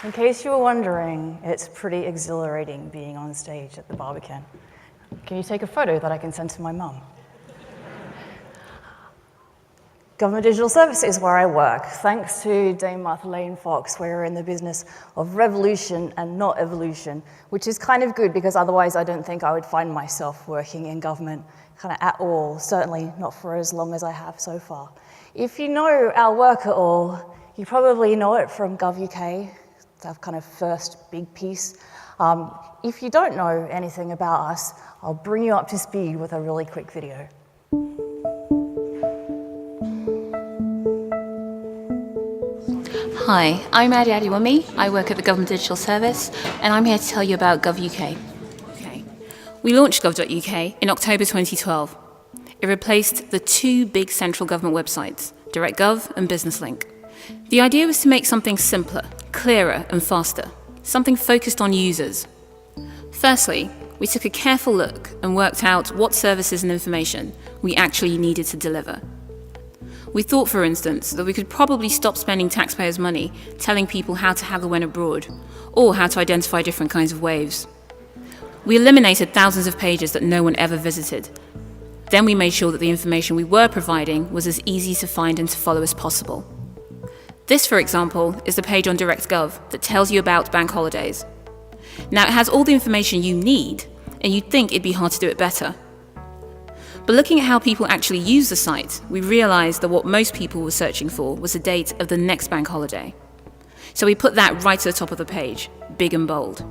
In case you were wondering, it's pretty exhilarating being on stage at the Barbican. Can you take a photo that I can send to my mum? Government Digital Services is where I work. Thanks to Dame Martha Lane Fox, we're in the business of revolution and not evolution, which is kind of good because otherwise I don't think I would find myself working in government kind of at all, certainly not for as long as I have so far. If you know our work at all, you probably know it from GovUK, our kind of first big piece. If you don't know anything about us, I'll bring you up to speed with a really quick video. Hi, I'm Adi Adiwumi. I work at the Government Digital Service, and I'm here to tell you about GovUK. We launched gov.uk in October 2012. It replaced the two big central government websites, DirectGov and BusinessLink. The idea was to make something simpler, clearer and faster, something focused on users. Firstly, we took a careful look and worked out what services and information we actually needed to deliver. We thought, for instance, that we could probably stop spending taxpayers' money telling people how to haggle when abroad, or how to identify different kinds of waves. We eliminated thousands of pages that no one ever visited. Then we made sure that the information we were providing was as easy to find and to follow as possible. This, for example, is the page on DirectGov that tells you about bank holidays. Now, it has all the information you need, and you'd think it'd be hard to do it better. But looking at how people actually use the site, we realised that what most people were searching for was the date of the next bank holiday. So we put that right at the top of the page, big and bold.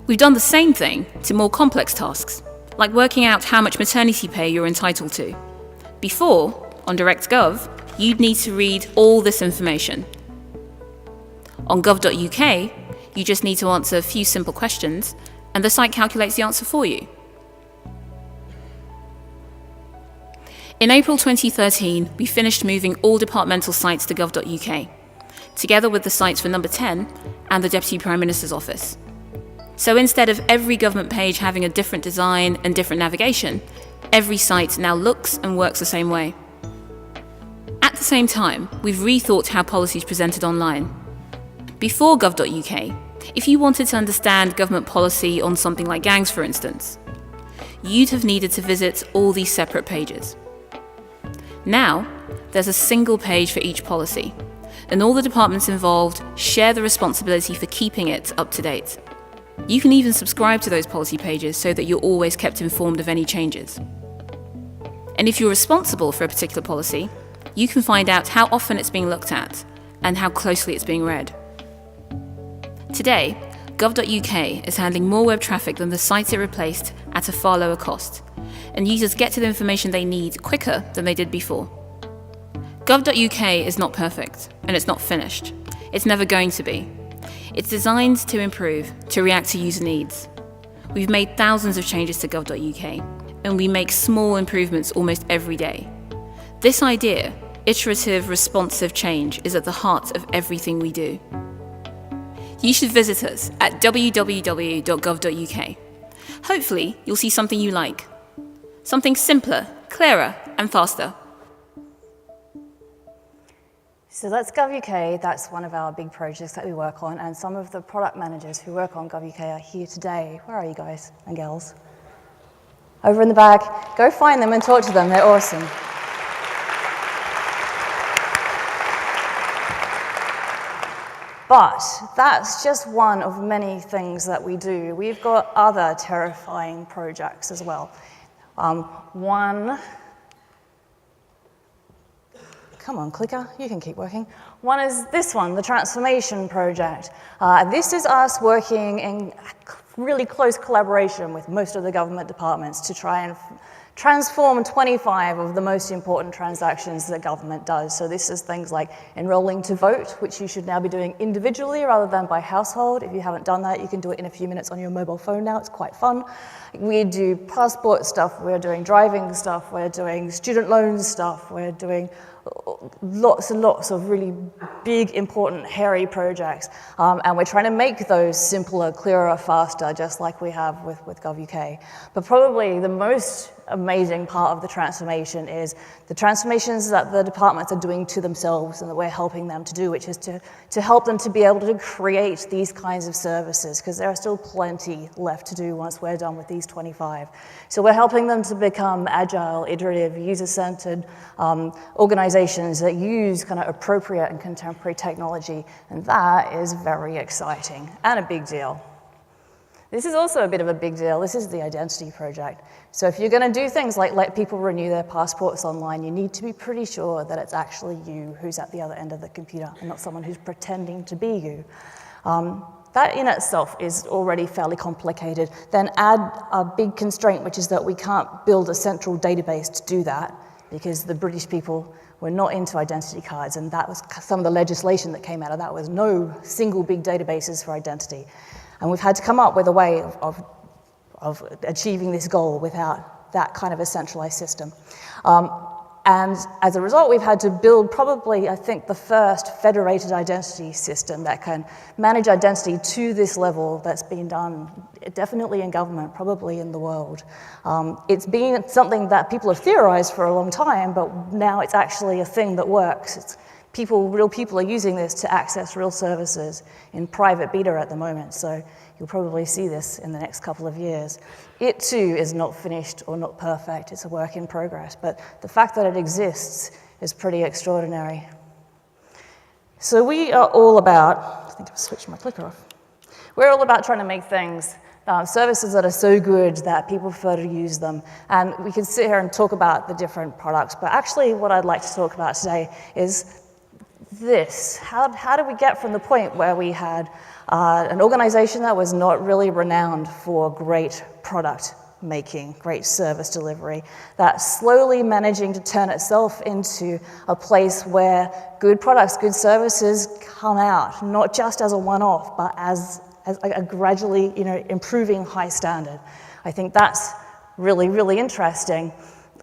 We've done the same thing to more complex tasks, like working out how much maternity pay you're entitled to. Before, on DirectGov, you'd need to read all this information. On gov.uk, you just need to answer a few simple questions, and the site calculates the answer for you. In April 2013, we finished moving all departmental sites to gov.uk, together with the sites for Number 10 and the Deputy Prime Minister's office. So instead of every government page having a different design and different navigation, every site now looks and works the same way. At the same time, we've rethought how policy is presented online. Before gov.uk, if you wanted to understand government policy on something like gangs, for instance, you'd have needed to visit all these separate pages. Now, there's a single page for each policy, and all the departments involved share the responsibility for keeping it up to date. You can even subscribe to those policy pages so that you're always kept informed of any changes. And if you're responsible for a particular policy, you can find out how often it's being looked at and how closely it's being read. Today, gov.uk is handling more web traffic than the sites it replaced at a far lower cost, and users get to the information they need quicker than they did before. Gov.uk is not perfect, and it's not finished. It's never going to be. It's designed to improve, to react to user needs. We've made thousands of changes to gov.uk, and we make small improvements almost every day. This idea, iterative, responsive change, is at the heart of everything we do. You should visit us at www.gov.uk. Hopefully, you'll see something you like. Something simpler, clearer, and faster. So that's GovUK. That's one of our big projects that we work on, and some of the product managers who work on GovUK are here today. Where are you guys and girls? Over in the back. Go find them and talk to them. They're awesome. But that's just one of many things that we do. We've got other terrifying projects as well. Come on, clicker, you can keep working. One is this one, the transformation project. This is us working in really close collaboration with most of the government departments to try and transform 25 of the most important transactions that government does. So this is things like enrolling to vote, which you should now be doing individually rather than by household. If you haven't done that, you can do it in a few minutes on your mobile phone now. It's quite fun. We do passport stuff, we're doing driving stuff, we're doing student loans stuff, we're doing lots and lots of really big, important, hairy projects, and we're trying to make those simpler, clearer, faster, just like we have with GovUK. But probably the most amazing part of the transformation is the transformations that the departments are doing to themselves and that we're helping them to do, which is to help them to be able to create these kinds of services, because there are still plenty left to do once we're done with these 25. So we're helping them to become agile, iterative, user-centered organizations that use kind of appropriate and contemporary technology, and that is very exciting and a big deal. This is also a bit of a big deal. This is the identity project. So if you're going to do things like let people renew their passports online, you need to be pretty sure that it's actually you who's at the other end of the computer and not someone who's pretending to be you. That in itself is already fairly complicated. Then add a big constraint, which is that we can't build a central database to do that because the British people were not into identity cards, and that was some of the legislation that came out of that was no single big databases for identity. And we've had to come up with a way of achieving this goal without that kind of a centralized system. And as a result, we've had to build probably, I think, the first federated identity system that can manage identity to this level that's been done definitely in government, probably in the world. It's been something that people have theorized for a long time, but now it's actually a thing that works. Real people are using this to access real services in private beta at the moment, so you'll probably see this in the next couple of years. It too is not finished or not perfect, it's a work in progress, but the fact that it exists is pretty extraordinary. So we are all about, I think I've switched my clicker off. We're all about trying to make things, services that are so good that people prefer to use them. And we can sit here and talk about the different products, but actually what I'd like to talk about today is this. How did we get from the point where we had an organization that was not really renowned for great product making, great service delivery, that slowly managing to turn itself into a place where good products, good services come out, not just as a one-off, but as a gradually, improving high standard. I think that's really, really interesting.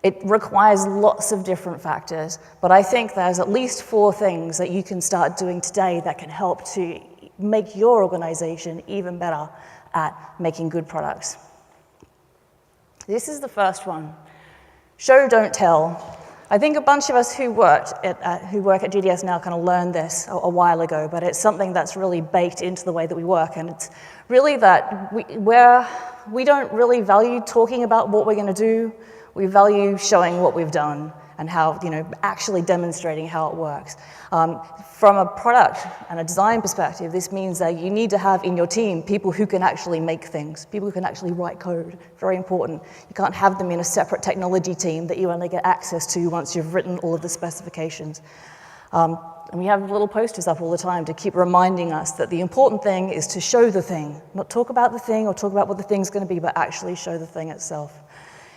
It requires lots of different factors, but I think there's at least 4 things that you can start doing today that can help to make your organization even better at making good products. This is the first one. Show, don't tell. I think a bunch of us who work at GDS now kind of learned this a while ago, but it's something that's really baked into the way that we work, and it's really that we don't really value talking about what we're going to do. We value showing what we've done and how, actually demonstrating how it works. From a product and a design perspective, this means that you need to have in your team people who can actually make things, people who can actually write code. Very important. You can't have them in a separate technology team that you only get access to once you've written all of the specifications. And we have little posters up all the time to keep reminding us that the important thing is to show the thing, not talk about the thing or talk about what the thing's going to be, but actually show the thing itself.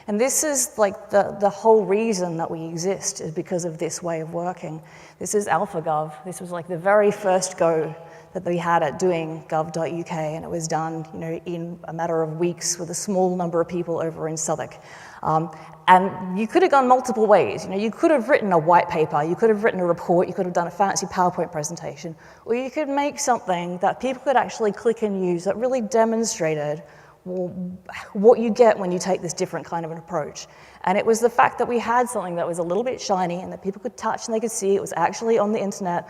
And this is like the whole reason that we exist is because of this way of working. This is AlphaGov. This was like the very first go that we had at doing gov.uk, and it was done, in a matter of weeks with a small number of people over in Southwark. And you could have gone multiple ways. You could have written a white paper, you could have written a report, you could have done a fancy PowerPoint presentation, or you could make something that people could actually click and use that really demonstrated what you get when you take this different kind of an approach. And it was the fact that we had something that was a little bit shiny and that people could touch and they could see it was actually on the internet.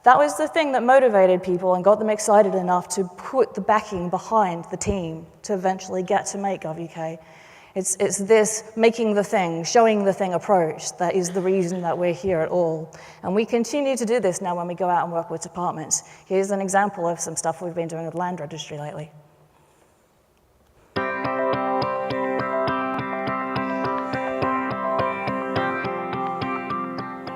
That was the thing that motivated people and got them excited enough to put the backing behind the team to eventually get to make GovUK. It's this making the thing, showing the thing approach that is the reason that we're here at all. And we continue to do this now when we go out and work with departments. Here's an example of some stuff we've been doing with Land Registry lately.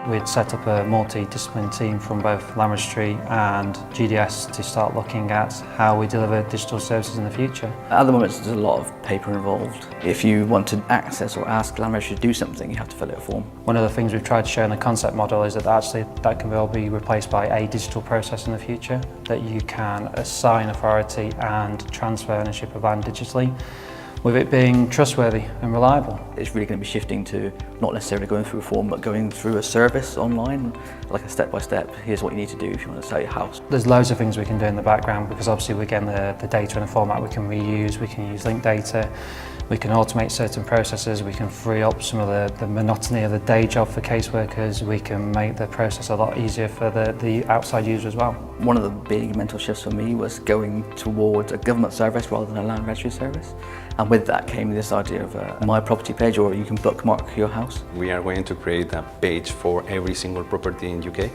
We'd set up a multidisciplinary team from both Land Registry and GDS to start looking at how we deliver digital services in the future. At the moment, there's a lot of paper involved. If you want to access or ask Land Registry to do something, you have to fill out a form. One of the things we've tried to show in the concept model is that actually that can well be replaced by a digital process in the future, that you can assign authority and transfer ownership of land digitally. with it being trustworthy and reliable. It's really going to be shifting to not necessarily going through a form, but going through a service online, like a step-by-step, here's what you need to do if you want to sell your house. There's loads of things we can do in the background because obviously we're getting the data in a format we can reuse, we can use linked data, we can automate certain processes, we can free up some of the monotony of the day job for caseworkers, we can make the process a lot easier for the outside user as well. One of the big mental shifts for me was going towards a government service rather than a land registry service. And with that came this idea of a My Property page, or you can bookmark your house. We are going to create a page for every single property in UK.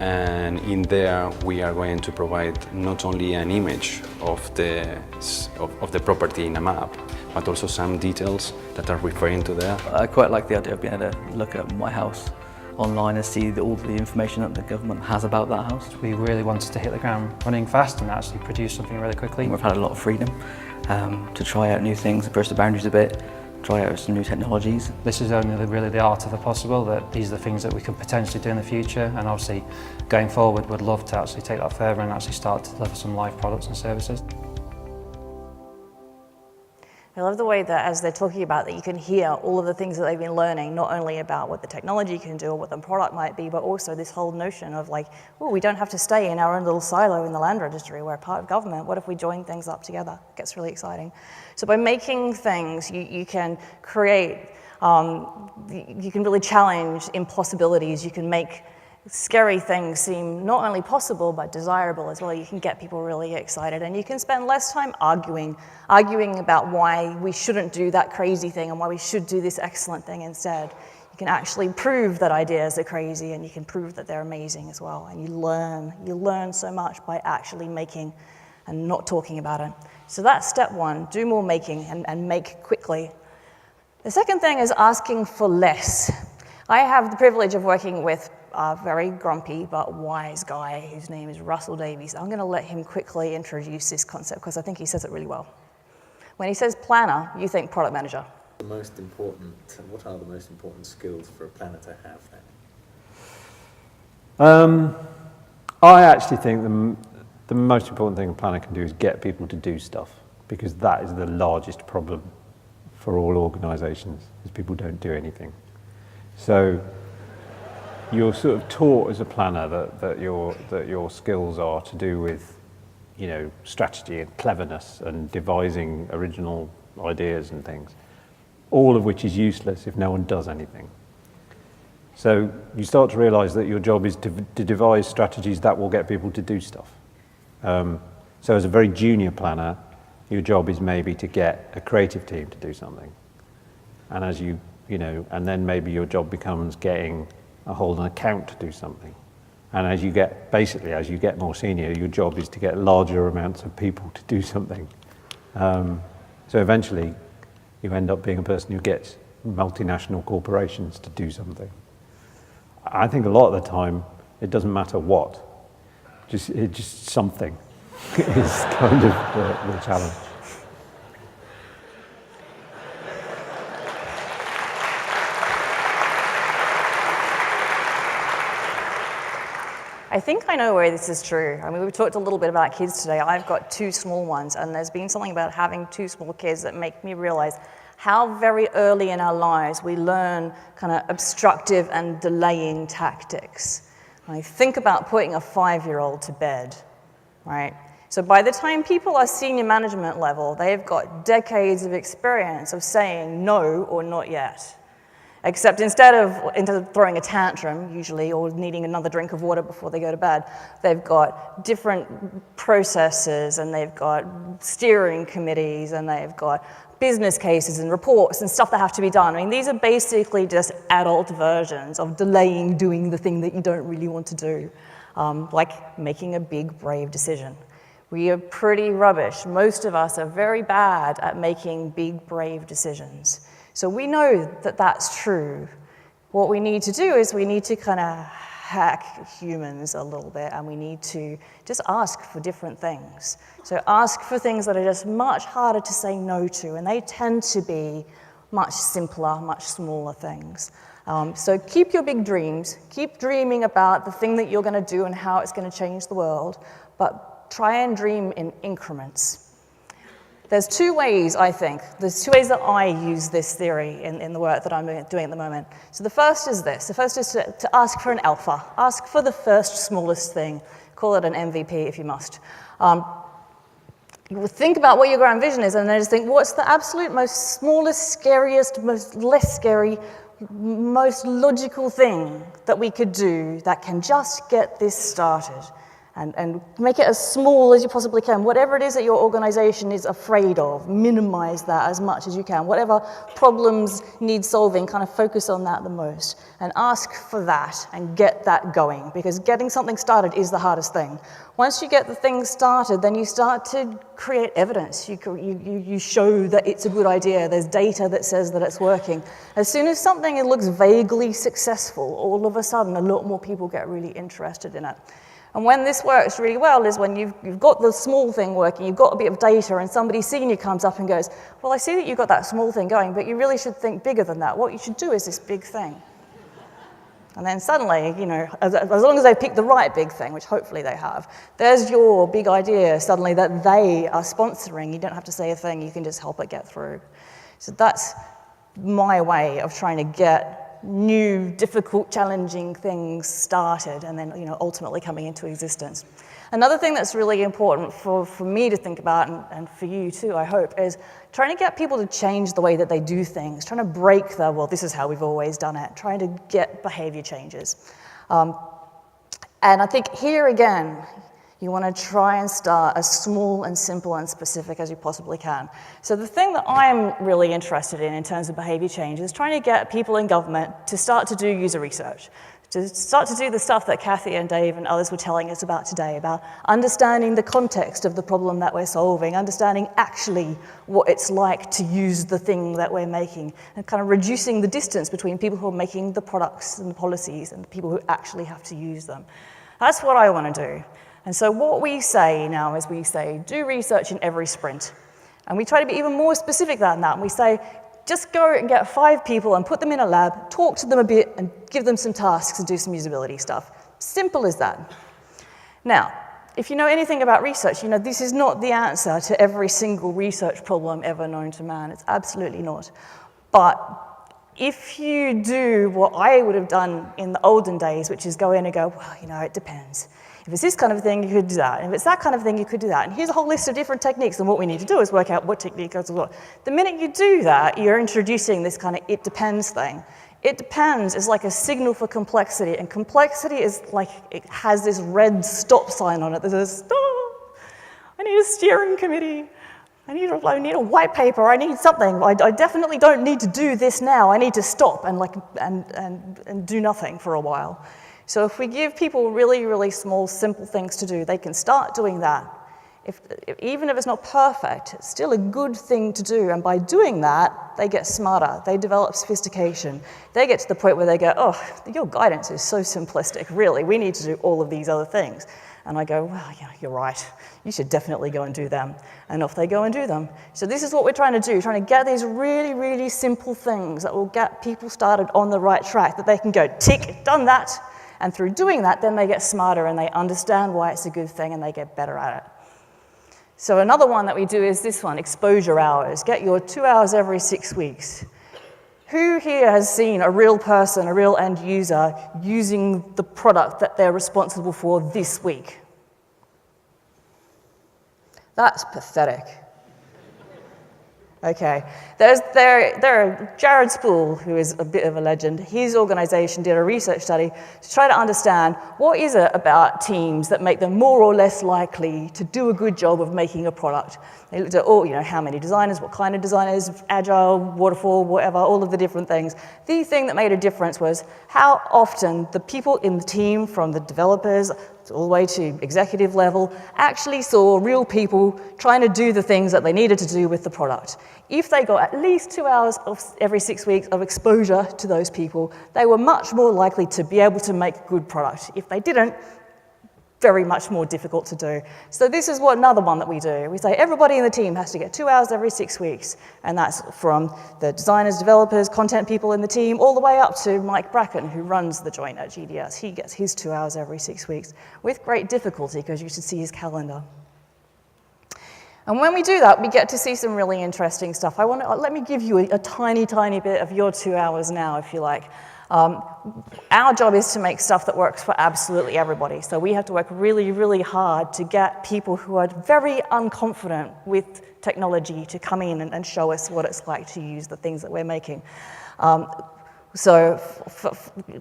And in there we are going to provide not only an image of the property in a map, but also some details that are referring to there. I quite like the idea of being able to look at my house online and see all the information that the government has about that house. We really wanted to hit the ground running fast and actually produce something really quickly. We've had a lot of freedom to try out new things, push the boundaries a bit, try out some new technologies. This is only really the art of the possible, that these are the things that we can potentially do in the future, and obviously going forward would love to actually take that further and actually start to deliver some live products and services. I love the way that as they're talking about that you can hear all of the things that they've been learning, not only about what the technology can do or what the product might be, but also this whole notion of like, oh, we don't have to stay in our own little silo in the land registry. We're part of government. What if we join things up together? It gets really exciting. So by making things, you can create, you can really challenge impossibilities. You can make scary things seem not only possible but desirable as well. You can get people really excited, and you can spend less time arguing about why we shouldn't do that crazy thing and why we should do this excellent thing instead. You can actually prove that ideas are crazy, and you can prove that they're amazing as well, and you learn so much by actually making and not talking about it. So that's step one, do more making and make quickly. The second thing is asking for less. I have the privilege of working with a very grumpy but wise guy whose name is Russell Davies. I'm going to let him quickly introduce this concept because I think he says it really well. When he says planner, you think product manager. What are the most important skills for a planner to have then? I actually think the most important thing a planner can do is get people to do stuff, because that is the largest problem for all organisations, is people don't do anything. So you're sort of taught as a planner that your skills are to do with, you know, strategy and cleverness and devising original ideas and things, all of which is useless if no one does anything. So you start to realise that your job is to devise strategies that will get people to do stuff. So as a very junior planner, your job is maybe to get a creative team to do something, and as you know, and then maybe your job becomes getting a hold an account to do something. And as you get more senior, your job is to get larger amounts of people to do something. So eventually, you end up being a person who gets multinational corporations to do something. I think a lot of the time, it doesn't matter what, just something is kind of the challenge. I think I know where this is true. I mean, we've talked a little bit about kids today. I've got 2 small ones, and there's been something about having 2 small kids that make me realize how very early in our lives we learn kind of obstructive and delaying tactics. I think about putting a 5-year-old to bed, right? So by the time people are senior management level, they've got decades of experience of saying no or not yet. Except instead of throwing a tantrum, usually, or needing another drink of water before they go to bed, they've got different processes, and they've got steering committees, and they've got business cases and reports and stuff that have to be done. I mean, these are basically just adult versions of delaying doing the thing that you don't really want to do, like making a big, brave decision. We are pretty rubbish. Most of us are very bad at making big, brave decisions. So we know that that's true. What we need to do is we need to kind of hack humans a little bit, and we need to just ask for different things. So ask for things that are just much harder to say no to, and they tend to be much simpler, much smaller things. So keep your big dreams, keep dreaming about the thing that you're going to do and how it's going to change the world, but try and dream in increments. there's two ways, I think. There's two ways that I use this theory in the work that I'm doing at the moment. So the first is this. The first is to ask for an alpha. Ask for the first smallest thing. Call it an MVP if you must. You think about what your grand vision is and then just think, what's the absolute most smallest, scariest, most less scary, most logical thing that we could do that can just get this started? And make it as small as you possibly can. Whatever it is that your organization is afraid of, minimize that as much as you can. Whatever problems need solving, kind of focus on that the most. And ask for that and get that going, because getting something started is the hardest thing. Once you get the thing started, then you start to create evidence. You show that it's a good idea. There's data that says that it's working. As soon as something looks vaguely successful, all of a sudden a lot more people get really interested in it. And when this works really well is when you've got the small thing working, you've got a bit of data, and somebody senior comes up and goes, well, I see that you've got that small thing going, but you really should think bigger than that. What you should do is this big thing. And then suddenly, you know, as long as they pick the right big thing, which hopefully they have, there's your big idea suddenly that they are sponsoring. You don't have to say a thing, you can just help it get through. So that's my way of trying to get new, difficult, challenging things started and then, you know, ultimately coming into existence. Another thing that's really important for me to think about, and for you too, I hope, is trying to get people to change the way that they do things, trying to break the, well, this is how we've always done it, trying to get behavior changes. And I think here again, you want to try and start as small and simple and specific as you possibly can. So the thing that I'm really interested in terms of behavior change is trying to get people in government to start to do user research, to start to do the stuff that Kathy and Dave and others were telling us about today, about understanding the context of the problem that we're solving, understanding actually what it's like to use the thing that we're making, and kind of reducing the distance between people who are making the products and the policies and the people who actually have to use them. That's what I want to do. And so what we say now is we say, do research in every sprint. And we try to be even more specific than that. And we say, just go and get 5 people and put them in a lab, talk to them a bit, and give them some tasks and do some usability stuff. Simple as that. Now, if you know anything about research, you know this is not the answer to every single research problem ever known to man. It's absolutely not. But if you do what I would have done in the olden days, which is go in and go, well, you know, it depends. If it's this kind of thing, you could do that. And if it's that kind of thing, you could do that. And here's a whole list of different techniques, and what we need to do is work out what technique goes with what. The minute you do that, you're introducing this kind of it depends thing. It depends is like a signal for complexity, and complexity is like, it has this red stop sign on it that says, stop, I need a steering committee. I need a white paper, I need something. I definitely don't need to do this now. I need to stop and do nothing for a while. So if we give people really, really small, simple things to do, they can start doing that. Even if it's not perfect, it's still a good thing to do. And by doing that, they get smarter. They develop sophistication. They get to the point where they go, oh, your guidance is so simplistic, really. We need to do all of these other things. And I go, well, yeah, you're right. You should definitely go and do them. And off they go and do them. So this is what we're trying to do, trying to get these really, really simple things that will get people started on the right track, that they can go, tick, done that. And through doing that, then they get smarter and they understand why it's a good thing and they get better at it. So another one that we do is this one, exposure hours. Get your 2 hours every 6 weeks. Who here has seen a real person, a real end user, using the product that they're responsible for this week? That's pathetic. Okay, Jared Spool, who is a bit of a legend, his organization did a research study to try to understand what is it about teams that make them more or less likely to do a good job of making a product. They looked at all, how many designers, what kind of designers, agile, waterfall, whatever, all of the different things. The thing that made a difference was how often the people in the team, from the developers all the way to executive level, actually saw real people trying to do the things that they needed to do with the product. If they got at least 2 hours every 6 weeks of exposure to those people, they were much more likely to be able to make a good product. If they didn't, very much more difficult to do. So this is another one that we do. We say everybody in the team has to get 2 hours every 6 weeks, and that's from the designers, developers, content people in the team, all the way up to Mike Bracken, who runs the joint at GDS. He gets his 2 hours every 6 weeks with great difficulty, because you should see his calendar. And when we do that, we get to see some really interesting stuff. Let me give you a tiny, tiny bit of your 2 hours now, if you like. Our job is to make stuff that works for absolutely everybody. So we have to work really, really hard to get people who are very unconfident with technology to come in and show us what it's like to use the things that we're making. So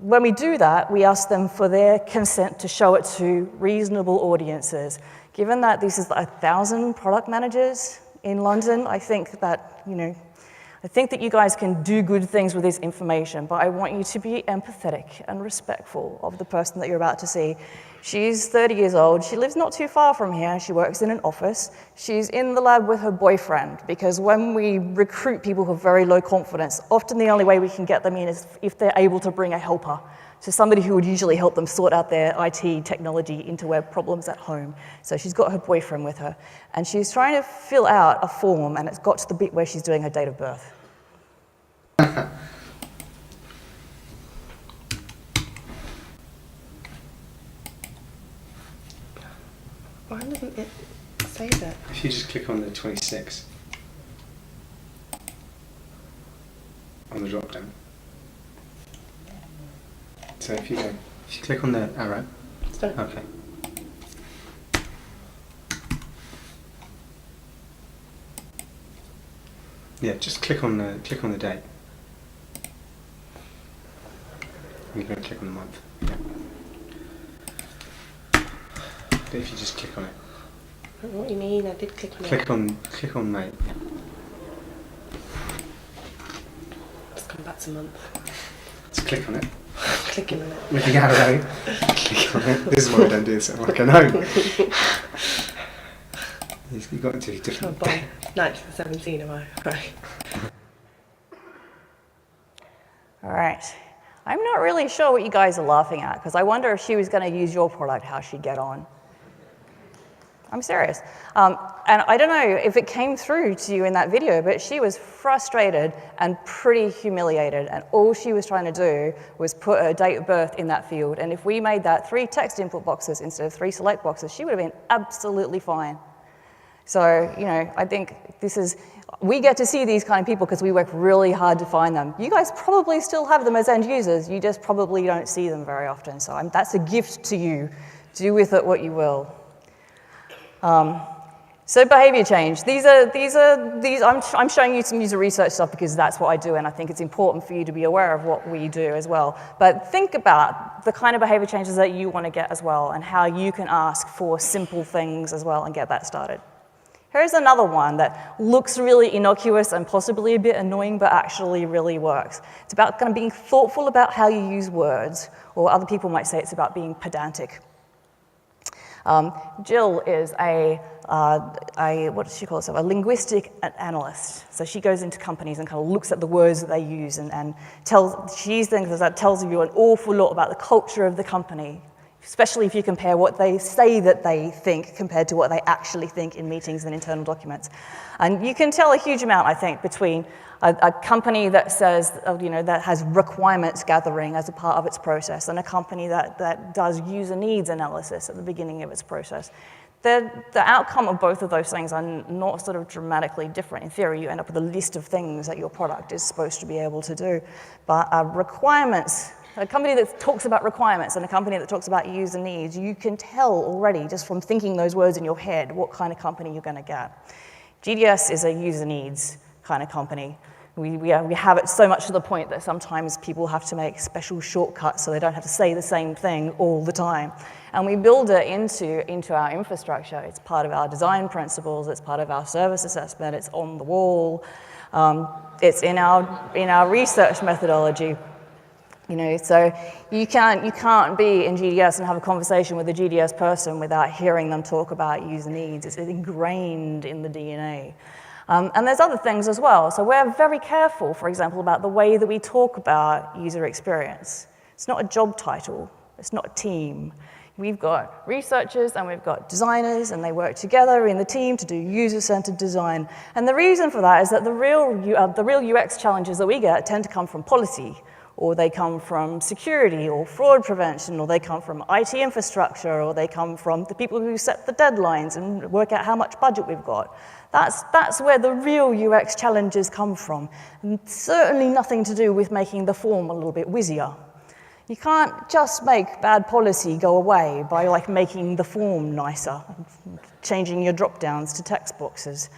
when we do that, we ask them for their consent to show it to reasonable audiences. Given that this is 1,000 product managers in London, I think that, I think that you guys can do good things with this information, but I want you to be empathetic and respectful of the person that you're about to see. She's 30 years old. She lives not too far from here. She works in an office. She's in the lab with her boyfriend, because when we recruit people who have very low confidence, often the only way we can get them in is if they're able to bring a helper. So somebody who would usually help them sort out their IT technology interweb problems at home. So she's got her boyfriend with her, and she's trying to fill out a form, and it's got to the bit where she's doing her date of birth. Why doesn't it say that? If you just click on the 26 on the drop down. So if you click on the arrow. Stop. Okay. Yeah, just click on the date. You're going to click on the month. Yeah. But if you just click on it. I don't know what you mean. I did click on it. Click on May. Let's come back to month. Just click on it. Clicking on it. With the arrow. Click on it. This is why I don't do this at work. I know. You've got to do different. Oh, boy. 9th to 17, am I? Right. All right. I'm not really sure what you guys are laughing at, because I wonder if she was going to use your product, how she'd get on. I'm serious. And I don't know if it came through to you in that video, but she was frustrated and pretty humiliated, and all she was trying to do was put her date of birth in that field. And if we made that 3 text input boxes instead of 3 select boxes, she would have been absolutely fine. So, I think we get to see these kind of people because we work really hard to find them. You guys probably still have them as end users, you just probably don't see them very often. So that's a gift to you. Do with it what you will. So behavior change. I'm showing you some user research stuff because that's what I do, and I think it's important for you to be aware of what we do as well. But think about the kind of behavior changes that you want to get as well, and how you can ask for simple things as well and get that started. Here's another one that looks really innocuous and possibly a bit annoying, but actually really works. It's about kind of being thoughtful about how you use words, or other people might say it's about being pedantic. Jill is what does she call herself? A linguistic analyst. So she goes into companies and kind of looks at the words that they use and she thinks that tells you an awful lot about the culture of the company, especially if you compare what they say that they think compared to what they actually think in meetings and internal documents. And you can tell a huge amount, I think, between a company that says, that has requirements gathering as a part of its process, and a company that does user needs analysis at the beginning of its process. The outcome of both of those things are not sort of dramatically different. In theory, you end up with a list of things that your product is supposed to be able to do. But requirements, a company that talks about requirements and a company that talks about user needs, you can tell already just from thinking those words in your head what kind of company you're going to get. GDS is a user needs kind of company. We have it so much to the point that sometimes people have to make special shortcuts so they don't have to say the same thing all the time. And we build it into our infrastructure. It's part of our design principles, it's part of our service assessment, it's on the wall, it's in our research methodology. So you can't be in GDS and have a conversation with a GDS person without hearing them talk about user needs. It's ingrained in the DNA. And there's other things as well. So we're very careful, for example, about the way that we talk about user experience. It's not a job title. It's not a team. We've got researchers and we've got designers, and they work together in the team to do user-centered design. And the reason for that is that the real UX challenges that we get tend to come from policy or they come from security or fraud prevention, or they come from IT infrastructure, or they come from the people who set the deadlines and work out how much budget we've got. That's where the real UX challenges come from, and certainly nothing to do with making the form a little bit whizzier. You can't just make bad policy go away by like making the form nicer, changing your drop-downs to text boxes.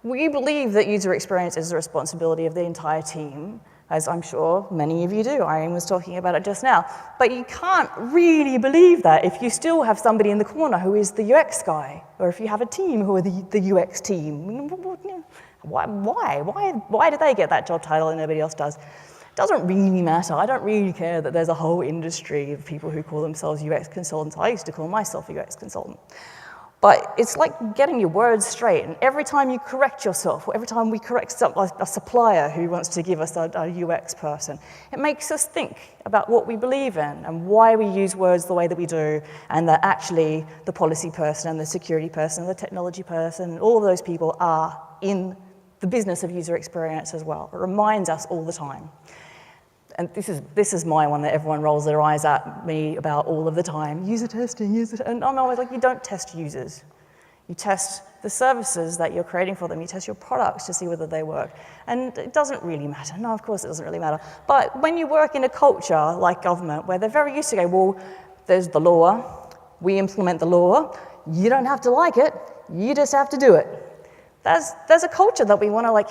We believe that user experience is the responsibility of the entire team, as I'm sure many of you do. Irene was talking about it just now. But you can't really believe that if you still have somebody in the corner who is the UX guy, or if you have a team who are the UX team. Why do they get that job title and nobody else does? It doesn't really matter. I don't really care that there's a whole industry of people who call themselves UX consultants. I used to call myself a UX consultant. But it's like getting your words straight, and every time you correct yourself, or every time we correct a supplier who wants to give us a UX person, it makes us think about what we believe in and why we use words the way that we do, and that actually the policy person and the security person and the technology person and all of those people are in the business of user experience as well. It reminds us all the time. And this is my one that everyone rolls their eyes at me about all of the time. User testing, and no, like you don't test users. You test the services that you're creating for them. You test your products to see whether they work. And it doesn't really matter. No, of course it doesn't really matter. But when you work in a culture like government where they're very used to go, well, there's the law, we implement the law, you don't have to like it, you just have to do it. There's a culture that we want to like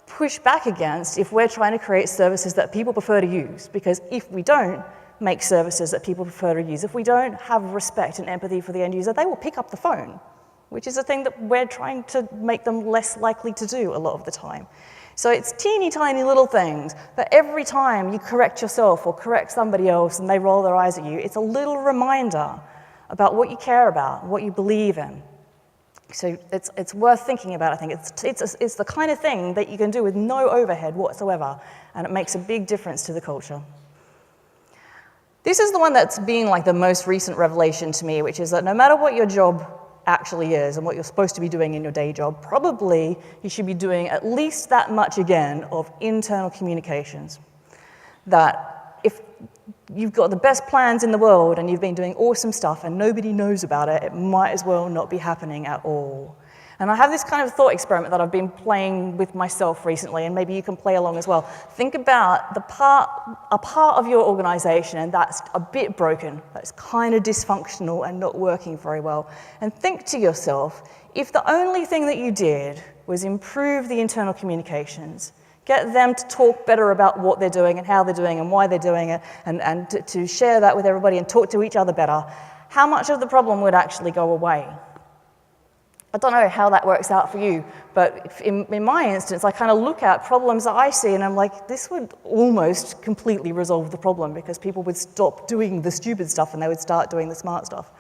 push back against if we're trying to create services that people prefer to use. Because if we don't make services that people prefer to use, if we don't have respect and empathy for the end user, they will pick up the phone, which is a thing that we're trying to make them less likely to do a lot of the time. So it's teeny tiny little things, but every time you correct yourself or correct somebody else and they roll their eyes at you, it's a little reminder about what you care about, what you believe in. So it's worth thinking about, I think. It's the kind of thing that you can do with no overhead whatsoever, and it makes a big difference to the culture. This is the one that's been like the most recent revelation to me, which is that no matter what your job actually is and what you're supposed to be doing in your day job, probably you should be doing at least that much again of internal communications. That if you've got the best plans in the world and you've been doing awesome stuff and nobody knows about it, it might as well not be happening at all. And I have this kind of thought experiment that I've been playing with myself recently, and maybe you can play along as well. Think about a part of your organization and that's a bit broken, that's kind of dysfunctional and not working very well. And think to yourself, if the only thing that you did was improve the internal communications, get them to talk better about what they're doing and how they're doing and why they're doing it, and to share that with everybody and talk to each other better, how much of the problem would actually go away? I don't know how that works out for you, but in my instance, I kind of look at problems that I see and I'm like, this would almost completely resolve the problem because people would stop doing the stupid stuff and they would start doing the smart stuff.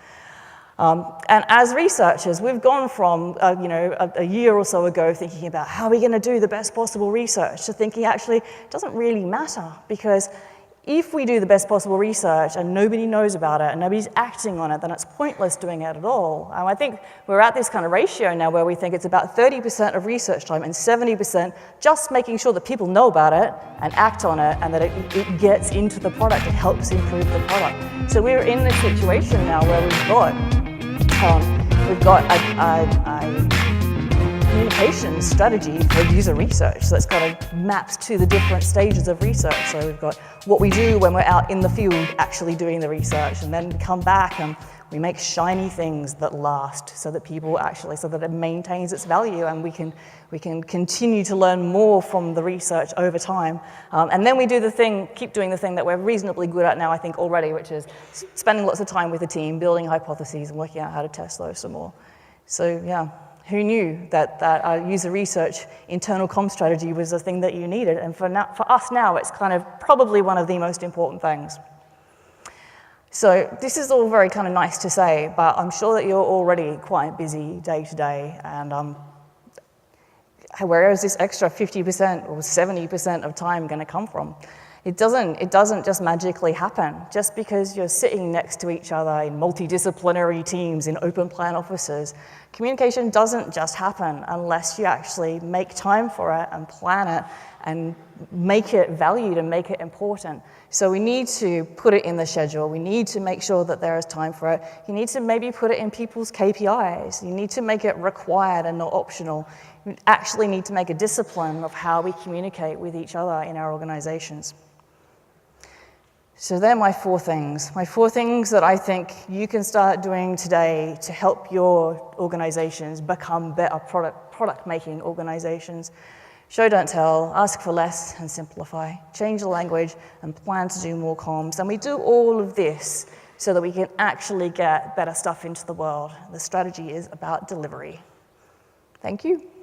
And as researchers, we've gone from a year or so ago thinking about how are we going to do the best possible research to thinking actually it doesn't really matter, because if we do the best possible research and nobody knows about it and nobody's acting on it, then it's pointless doing it at all. And I think we're at this kind of ratio now where we think it's about 30% of research time and 70% just making sure that people know about it and act on it and that it gets into the product, it helps improve the product. So we're in this situation now where we've got a communications strategy for user research. So it's kind of mapped to the different stages of research. So we've got what we do when we're out in the field actually doing the research, and then we come back and we make shiny things that last so that people actually, so that it maintains its value and we can continue to learn more from the research over time. And then we do keep doing the thing that we're reasonably good at now, I think, already, which is spending lots of time with the team, building hypotheses and working out how to test those some more. So yeah. Who knew that our user research internal comm strategy was the thing that you needed? And for us now, it's kind of probably one of the most important things. So this is all very kind of nice to say, but I'm sure that you're already quite busy day to day. And where is this extra 50% or 70% of time going to come from? It doesn't just magically happen. Just because you're sitting next to each other in multidisciplinary teams in open plan offices Communication doesn't just happen unless you actually make time for it and plan it and make it valued and make it important. So we need to put it in the schedule. We need to make sure that there is time for it. You need to maybe put it in people's KPIs. You need to make it required and not optional. You actually need to make a discipline of how we communicate with each other in our organizations. So they're my 4 things. My 4 things that I think you can start doing today to help your organizations become better product-making organizations. Show, don't tell, ask for less and simplify, change the language and plan to do more comms. And we do all of this so that we can actually get better stuff into the world. The strategy is about delivery. Thank you.